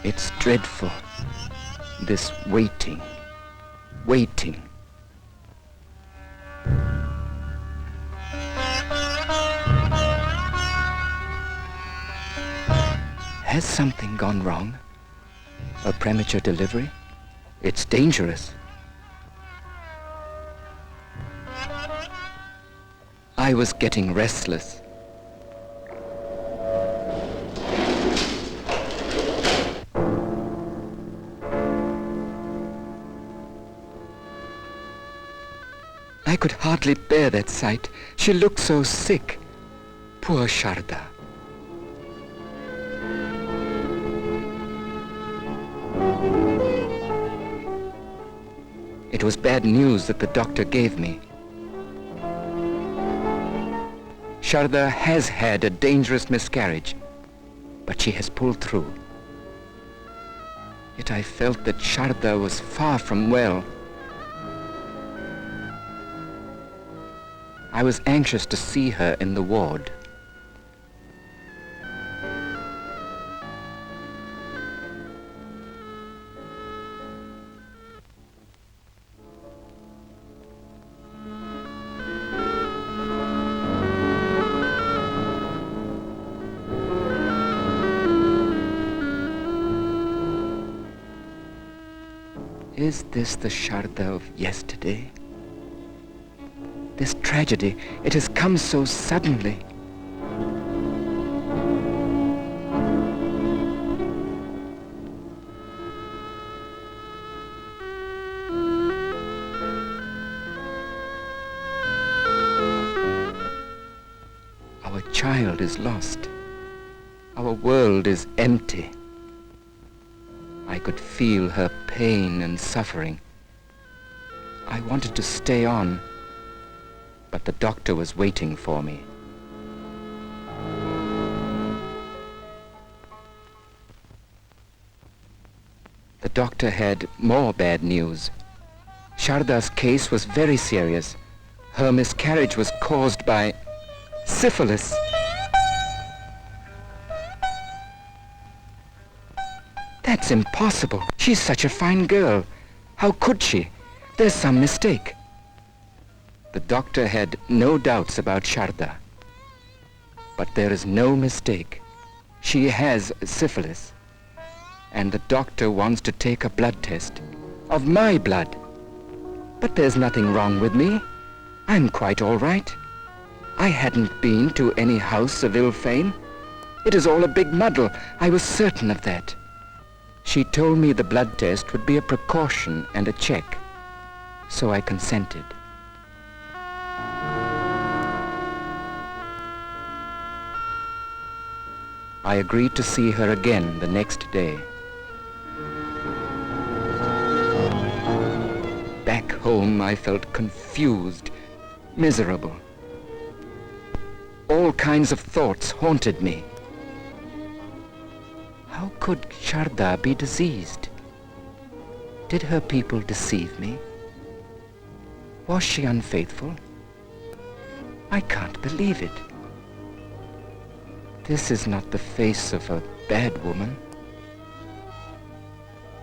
It's dreadful, this waiting. Has something gone wrong? A premature delivery? It's dangerous. I was getting restless. I could hardly bear that sight. She looked so sick. Poor Sharda. It was bad news that the doctor gave me. Sharda has had a dangerous miscarriage, but she has pulled through. Yet I felt that Sharda was far from well. I was anxious to see her in the ward. Is this the Sharda of yesterday? This tragedy, it has come so suddenly. Our child is lost. Our world is empty. I could feel her pain and suffering. I wanted to stay on, but the doctor was waiting for me. The doctor had more bad news. Sharda's case was very serious. Her miscarriage was caused by syphilis. That's impossible. She's such a fine girl. How could she? There's some mistake. The doctor had no doubts about Sharda. But there is no mistake. She has syphilis. And the doctor wants to take a blood test. Of my blood. But there's nothing wrong with me. I'm quite all right. I hadn't been to any house of ill fame. It is all a big muddle. I was certain of that. She told me the blood test would be a precaution and a check. So I consented. I agreed to see her again the next day. Back home, I felt confused, miserable. All kinds of thoughts haunted me. How could Sharda be diseased? Did her people deceive me? Was she unfaithful? I can't believe it. This is not the face of a bad woman.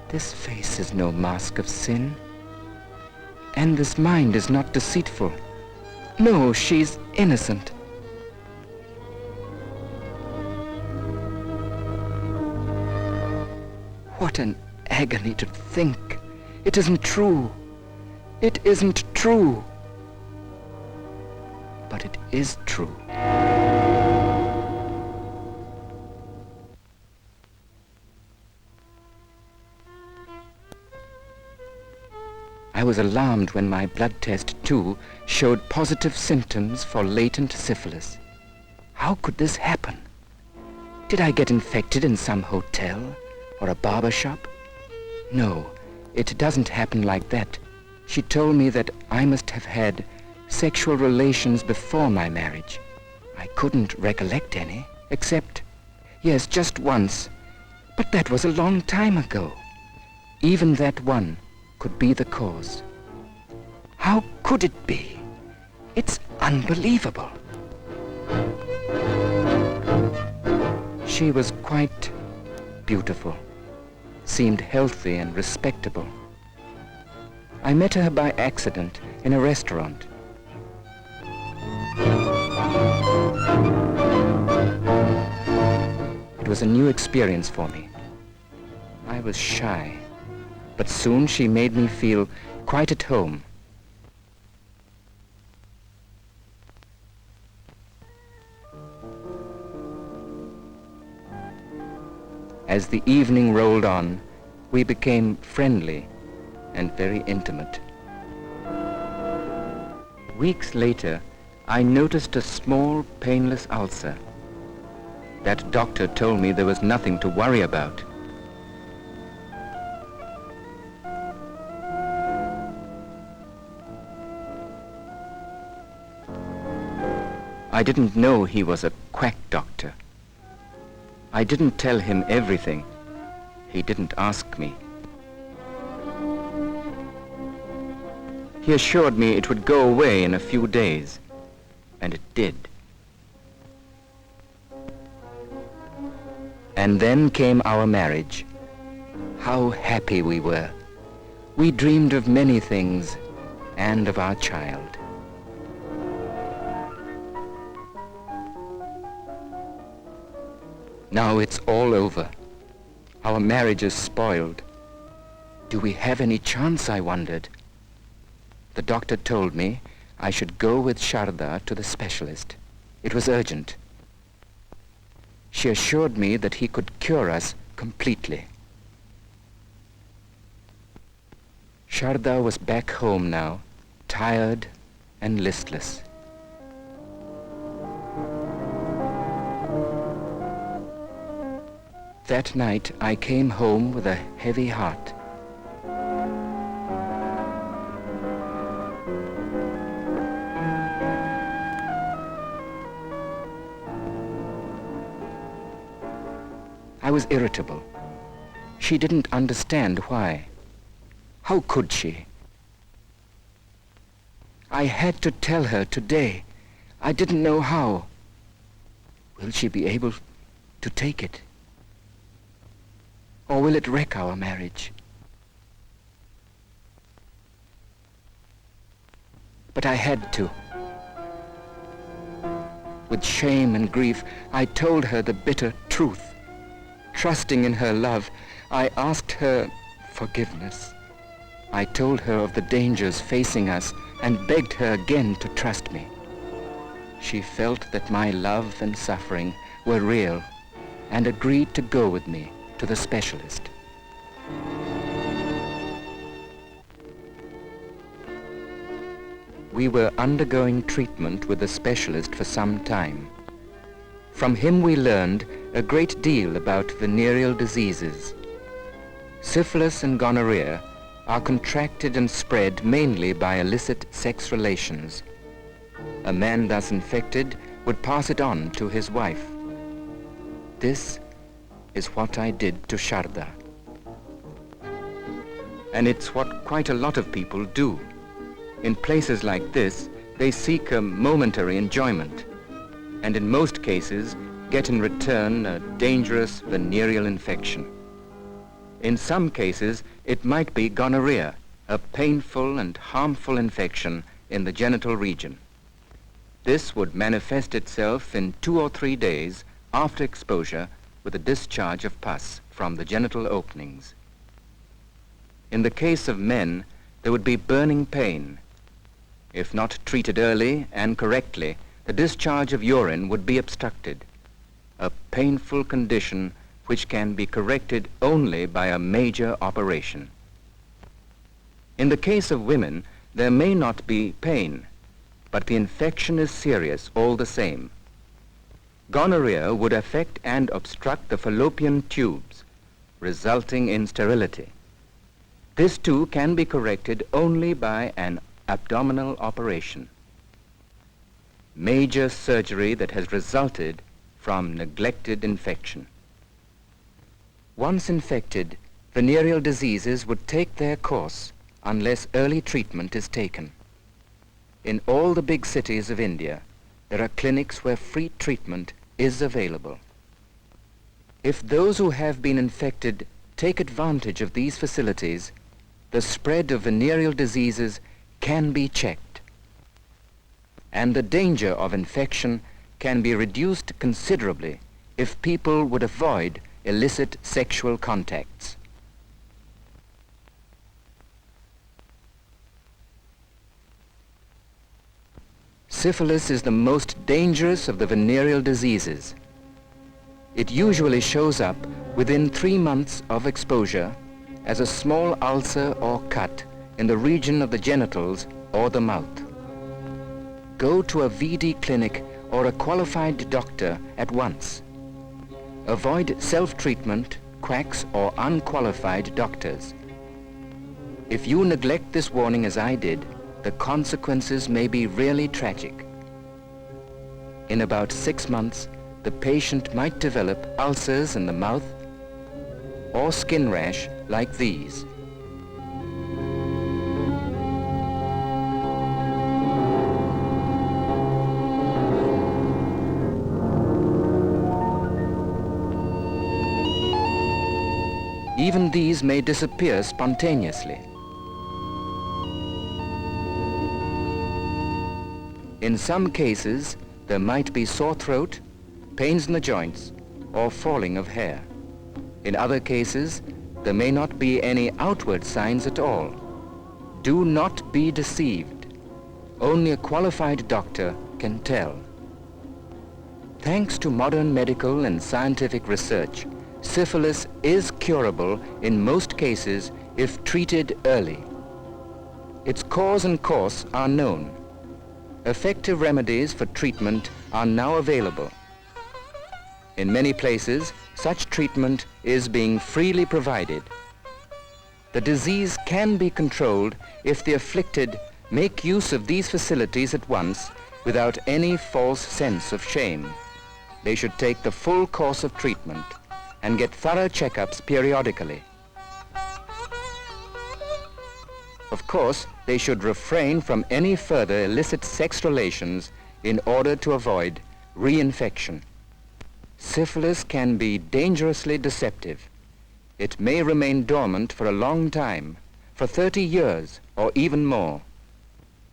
This face is no mask of sin. And this mind is not deceitful. No, she's innocent. What an agony to think. It isn't true. It isn't true. But it is true. I was alarmed when my blood test, too, showed positive symptoms for latent syphilis. How could this happen? Did I get infected in some hotel or a barber shop? No, it doesn't happen like that. She told me that I must have had sexual relations before my marriage. I couldn't recollect any, except, yes, just once. But that was a long time ago. Even that one could be the cause. How could it be? It's unbelievable. She was quite beautiful. seemed healthy and respectable. I met her by accident in a restaurant. It was a new experience for me. I was shy, but soon she made me feel quite at home. As the evening rolled on, we became friendly and very intimate. Weeks later, I noticed a small, painless ulcer. That doctor told me there was nothing to worry about. I didn't know he was a quack doctor. I didn't tell him everything. He didn't ask me. He assured me it would go away in a few days, and it did. And then came our marriage. How happy we were. We dreamed of many things and of our child. Now it's all over. Our marriage is spoiled. Do we have any chance, I wondered. The doctor told me I should go with Sharda to the specialist. It was urgent. She assured me that he could cure us completely. Sharda was back home now, tired and listless. That night I came home with a heavy heart. I was irritable. She didn't understand why. How could she? I had to tell her today. I didn't know how. Will she be able to take it? Or will it wreck our marriage? But I had to. With shame and grief, I told her the bitter truth. Trusting in her love, I asked her forgiveness. I told her of the dangers facing us and begged her again to trust me. She felt that my love and suffering were real and agreed to go with me to the specialist. We were undergoing treatment with the specialist for some time. From him we learned a great deal about venereal diseases. Syphilis and gonorrhea are contracted and spread mainly by illicit sex relations. A man thus infected would pass it on to his wife. This is what I did to Sharda. And it's what quite a lot of people do. In places like this, they seek a momentary enjoyment, and in most cases get in return a dangerous venereal infection. In some cases, it might be gonorrhea, a painful and harmful infection in the genital region. This would manifest itself in 2 or 3 days after exposure with a discharge of pus from the genital openings. In the case of men, there would be burning pain. If not treated early and correctly, the discharge of urine would be obstructed, a painful condition which can be corrected only by a major operation. In the case of women, there may not be pain, but the infection is serious all the same. Gonorrhea would affect and obstruct the fallopian tubes, resulting in sterility. This too can be corrected only by an abdominal operation. Major surgery that has resulted from neglected infection. Once infected, venereal diseases would take their course unless early treatment is taken. In all the big cities of India, there are clinics where free treatment is available. If those who have been infected take advantage of these facilities, the spread of venereal diseases can be checked, and the danger of infection can be reduced considerably if people would avoid illicit sexual contacts. Syphilis is the most dangerous of the venereal diseases. It usually shows up within 3 months of exposure as a small ulcer or cut in the region of the genitals or the mouth. Go to a VD clinic or a qualified doctor at once. Avoid self-treatment, quacks or unqualified doctors. If you neglect this warning as I did, the consequences may be really tragic. In about 6 months, the patient might develop ulcers in the mouth or skin rash like these. Even these may disappear spontaneously. In some cases, there might be sore throat, pains in the joints, or falling of hair. In other cases, there may not be any outward signs at all. Do not be deceived. Only a qualified doctor can tell. Thanks to modern medical and scientific research, syphilis is curable in most cases if treated early. Its cause and course are known. Effective remedies for treatment are now available. In many places, such treatment is being freely provided. The disease can be controlled if the afflicted make use of these facilities at once without any false sense of shame. They should take the full course of treatment and get thorough checkups periodically. Of course, they should refrain from any further illicit sex relations in order to avoid reinfection. Syphilis can be dangerously deceptive. It may remain dormant for a long time, for 30 years or even more.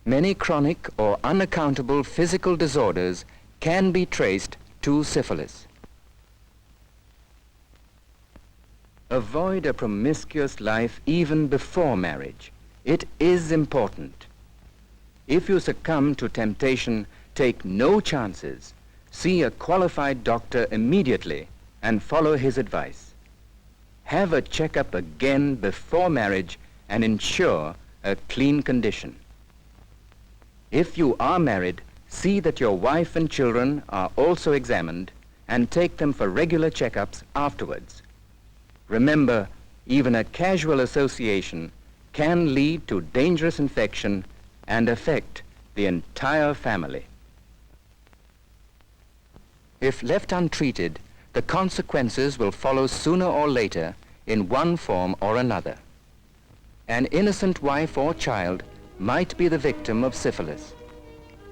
Many chronic or unaccountable physical disorders can be traced to syphilis. Avoid a promiscuous life even before marriage. It is important. If you succumb to temptation, take no chances. See a qualified doctor immediately and follow his advice. Have a checkup again before marriage and ensure a clean condition. If you are married, see that your wife and children are also examined and take them for regular checkups afterwards. Remember, even a casual association can lead to dangerous infection and affect the entire family. If left untreated, the consequences will follow sooner or later in one form or another. An innocent wife or child might be the victim of syphilis.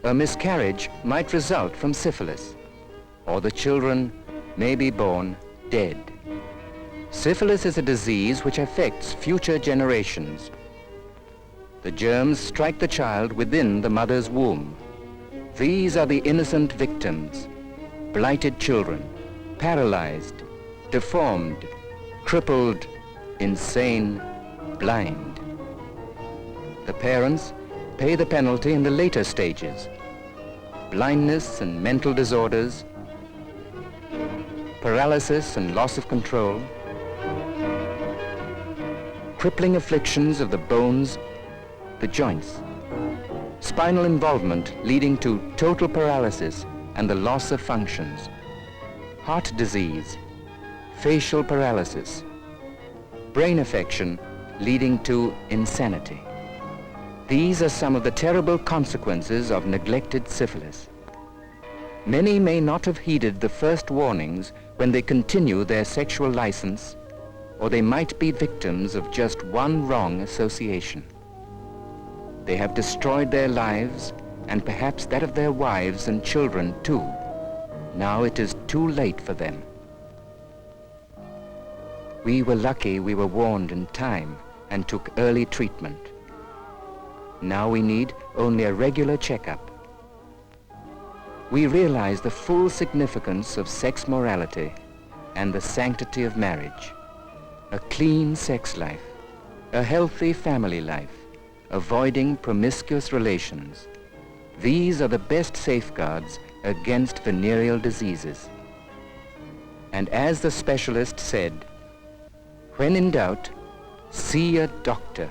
A miscarriage might result from syphilis, or the children may be born dead. Syphilis is a disease which affects future generations. The germs strike the child within the mother's womb. These are the innocent victims: blighted children, paralyzed, deformed, crippled, insane, blind. The parents pay the penalty in the later stages: blindness and mental disorders, paralysis and loss of control, crippling afflictions of the bones, the joints, spinal involvement leading to total paralysis and the loss of functions, heart disease, facial paralysis, brain affection leading to insanity. These are some of the terrible consequences of neglected syphilis. Many may not have heeded the first warnings when they continue their sexual license, or they might be victims of just one wrong association. They have destroyed their lives and perhaps that of their wives and children too. Now it is too late for them. We were lucky we were warned in time and took early treatment. Now we need only a regular checkup. We realize the full significance of sex morality and the sanctity of marriage. A clean sex life, a healthy family life, avoiding promiscuous relations. These are the best safeguards against venereal diseases. And as the specialist said, when in doubt, see a doctor.